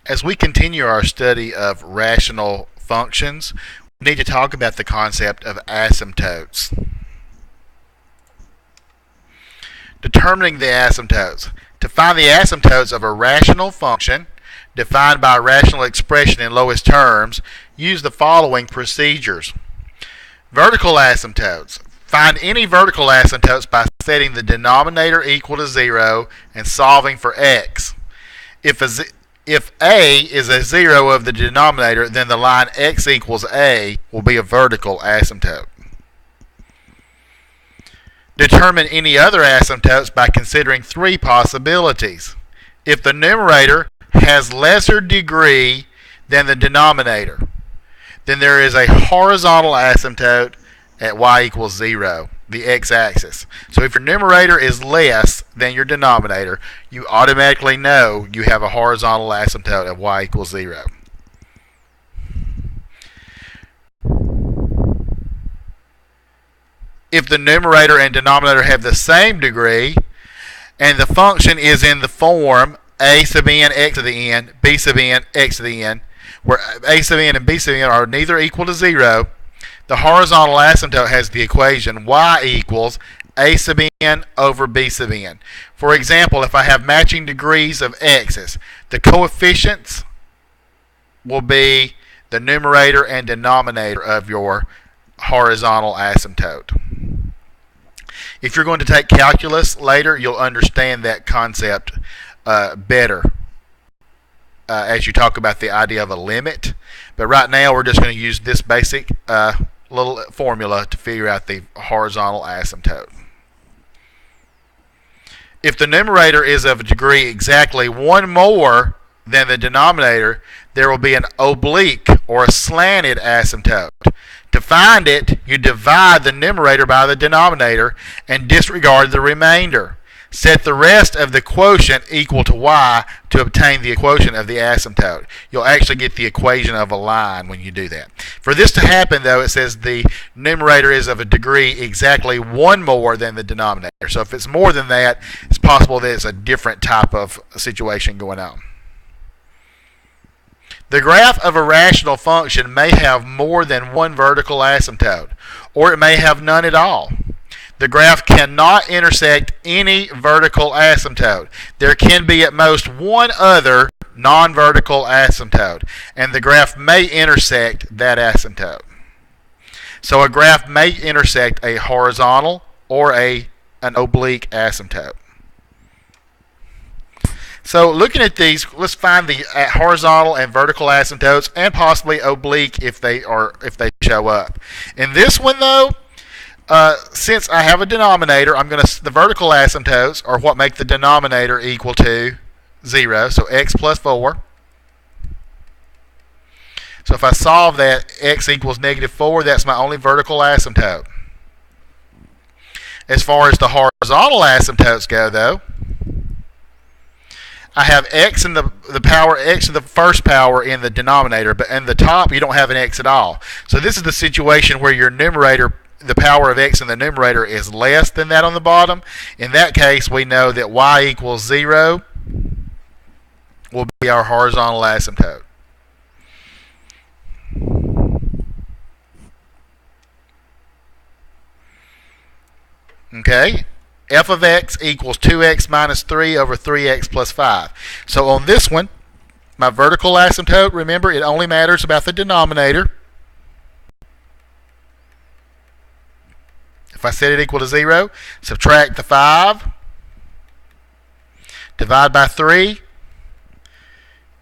As we continue our study of rational functions, we need to talk about the concept of asymptotes. Determining the asymptotes. To find the asymptotes of a rational function defined by a rational expression in lowest terms, use the following procedures. Vertical asymptotes. Find any vertical asymptotes by setting the denominator equal to 0 and solving for x. If a is a 0 of the denominator, then the line x equals a will be a vertical asymptote. Determine any other asymptotes by considering three possibilities. If the numerator has lesser degree than the denominator, then there is a horizontal asymptote at y equals 0, the x-axis. So if your numerator is less than your denominator, you automatically know you have a horizontal asymptote at y equals 0. If the numerator and denominator have the same degree, and the function is in the form a sub n x to the n, b sub n x to the n, where a sub n and b sub n are neither equal to 0, the horizontal asymptote has the equation y equals a sub n over b sub n. For example, if I have matching degrees of x's, the coefficients will be the numerator and denominator of your horizontal asymptote. If you're going to take calculus later, you'll understand that concept better as you talk about the idea of a limit. But right now, we're just going to use this basic little formula to figure out the horizontal asymptote. If the numerator is of a degree exactly one more than the denominator, there will be an oblique or a slanted asymptote. To find it, you divide the numerator by the denominator and disregard the remainder. Set the rest of the quotient equal to y to obtain the quotient of the asymptote. You'll actually get the equation of a line when you do that. For this to happen, though, it says the numerator is of a degree exactly one more than the denominator. So if it's more than that, it's possible that it's a different type of situation going on. The graph of a rational function may have more than one vertical asymptote, or it may have none at all. The graph cannot intersect any vertical asymptote. There can be at most one other non-vertical asymptote, and the graph may intersect that asymptote. So a graph may intersect a horizontal or an oblique asymptote. So looking at these, let's find the horizontal and vertical asymptotes, and possibly oblique if they show up. In this one, though, since I have a denominator, the vertical asymptotes are what make the denominator equal to 0. So x plus 4. So if I solve that, x equals negative 4. That's my only vertical asymptote. As far as the horizontal asymptotes go, though, I have x in the power x to the first power in the denominator, but in the top you don't have an x at all. So this is the situation where your numerator, the power of x in the numerator, is less than that on the bottom. In that case, we know that y equals 0 will be our horizontal asymptote. Okay? F of x equals 2x minus 3 over 3x plus 5. So on this one, my vertical asymptote, remember, it only matters about the denominator. If I set it equal to 0, subtract the 5, divide by 3,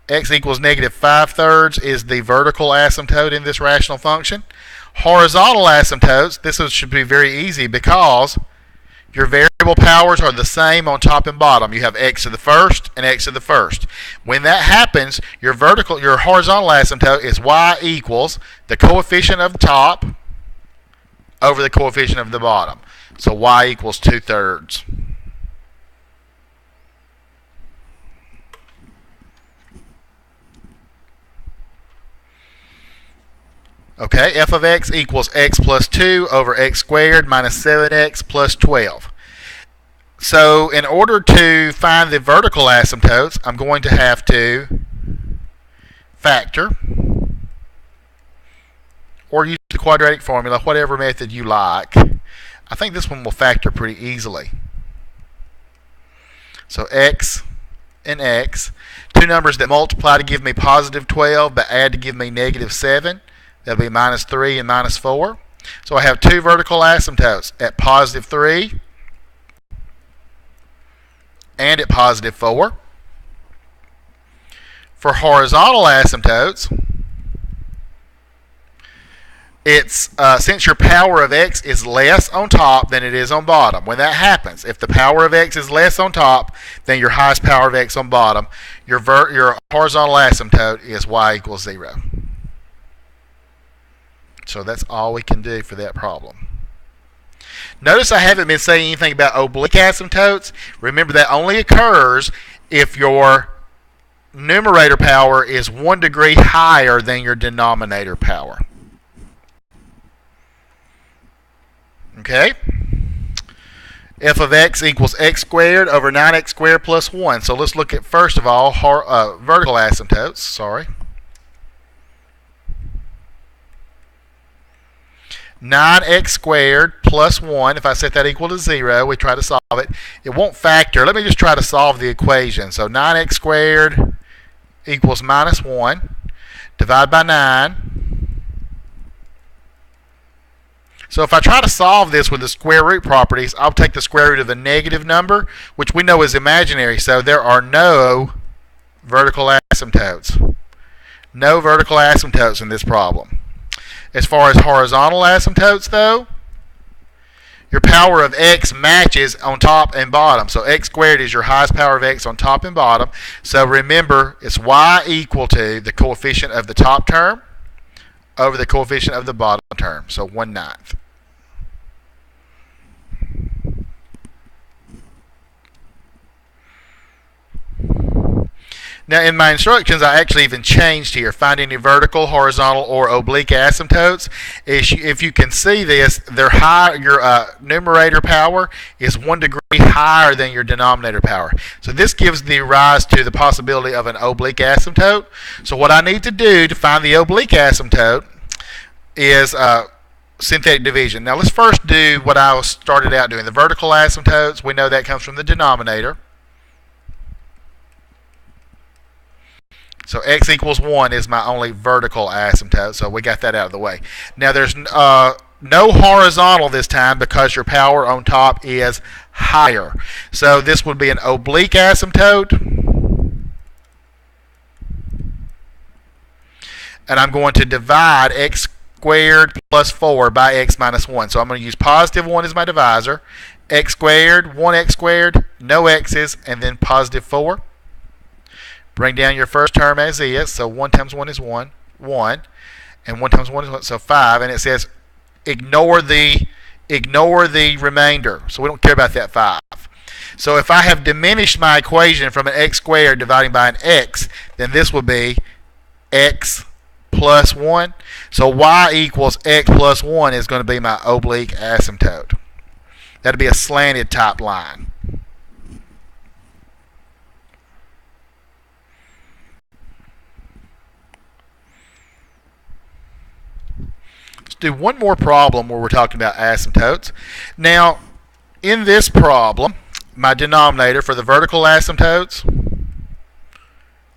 x equals negative 5/3 is the vertical asymptote in this rational function. Horizontal asymptotes, this should be very easy because your variable powers are the same on top and bottom. You have x to the first and x to the first. When that happens, your horizontal asymptote is y equals the coefficient of the top over the coefficient of the bottom. So y equals 2/3. Okay, f of x equals x plus 2 over x squared minus 7x plus 12. So in order to find the vertical asymptotes, I'm going to have to factor, or use the quadratic formula, whatever method you like. I think this one will factor pretty easily. So x and x, two numbers that multiply to give me positive 12 but add to give me negative 7. That'll be minus 3 and minus 4. So I have two vertical asymptotes at positive 3 and at positive 4. For horizontal asymptotes, it's since your power of x is less on top than it is on bottom. When that happens, if the power of x is less on top than your highest power of x on bottom, your horizontal asymptote is y equals 0. So that's all we can do for that problem. Notice I haven't been saying anything about oblique asymptotes. Remember, that only occurs if your numerator power is 1 degree higher than your denominator power. Okay? F of x equals x squared over 9x squared plus 1. So let's look at, first of all, vertical asymptotes. Sorry. 9x squared plus 1, if I set that equal to 0, we try to solve it. It won't factor. Let me just try to solve the equation. So 9x squared equals minus 1. Divide by 9. So if I try to solve this with the square root properties, I'll take the square root of a negative number, which we know is imaginary. So there are no vertical asymptotes. No vertical asymptotes in this problem. As far as horizontal asymptotes, though, your power of x matches on top and bottom. So x squared is your highest power of x on top and bottom. So remember, it's y equal to the coefficient of the top term over the coefficient of the bottom term. So 1/9. Now in my instructions, I actually even changed here. Find any vertical, horizontal, or oblique asymptotes. If you can see this, your numerator power is 1 degree higher than your denominator power. So this gives the rise to the possibility of an oblique asymptote. So what I need to do to find the oblique asymptote is synthetic division. Now let's first do what I started out doing. The vertical asymptotes, we know that comes from the denominator. So x equals 1 is my only vertical asymptote, so we got that out of the way. Now there's no horizontal this time because your power on top is higher. So this would be an oblique asymptote. And I'm going to divide x squared plus 4 by x minus 1. So I'm going to use positive 1 as my divisor. X squared, 1x squared, no x's, and then positive 4. Bring down your first term as is. So 1 times 1 is 1. 1. And 1 times 1 is 1. So 5. And it says ignore the remainder. So we don't care about that 5. So if I have diminished my equation from an x squared dividing by an x, then this will be x plus 1. So y equals x plus 1 is going to be my oblique asymptote. That'll be a slanted type line. Do one more problem where we're talking about asymptotes. Now, in this problem, my denominator for the vertical asymptotes,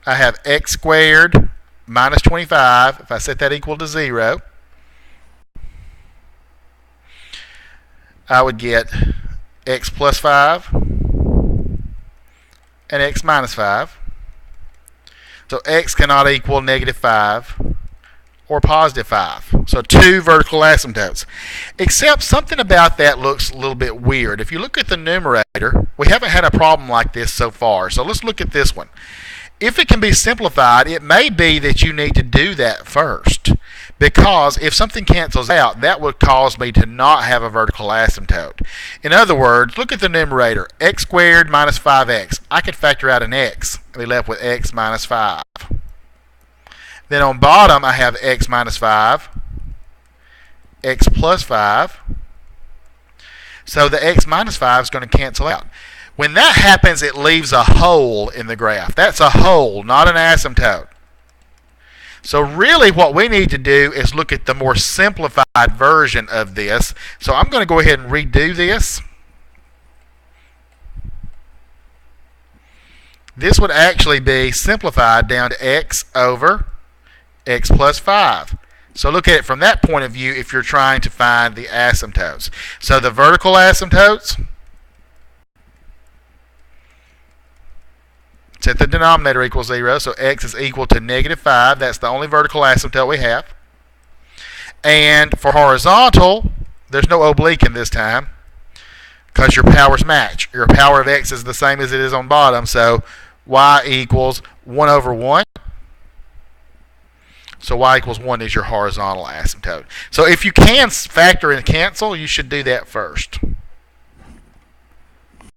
I have x squared minus 25. If I set that equal to 0, I would get x plus 5 and x minus 5. So x cannot equal negative 5 or positive 5. So two vertical asymptotes. Except something about that looks a little bit weird. If you look at the numerator, we haven't had a problem like this so far. So let's look at this one. If it can be simplified, it may be that you need to do that first. Because if something cancels out, that would cause me to not have a vertical asymptote. In other words, look at the numerator. X squared minus 5x. I could factor out an x and be left with x minus 5. Then on bottom, I have x minus 5, x plus 5. So the x minus 5 is going to cancel out. When that happens, it leaves a hole in the graph. That's a hole, not an asymptote. So really what we need to do is look at the more simplified version of this. So I'm going to go ahead and redo this. This would actually be simplified down to x over x plus 5. So look at it from that point of view if you're trying to find the asymptotes. So the vertical asymptotes, set the denominator equals 0, so x is equal to negative 5. That's the only vertical asymptote we have. And for horizontal, there's no oblique in this time because your powers match. Your power of x is the same as it is on bottom, so y equals 1 over 1. So y equals 1 is your horizontal asymptote. So if you can factor and cancel, you should do that first.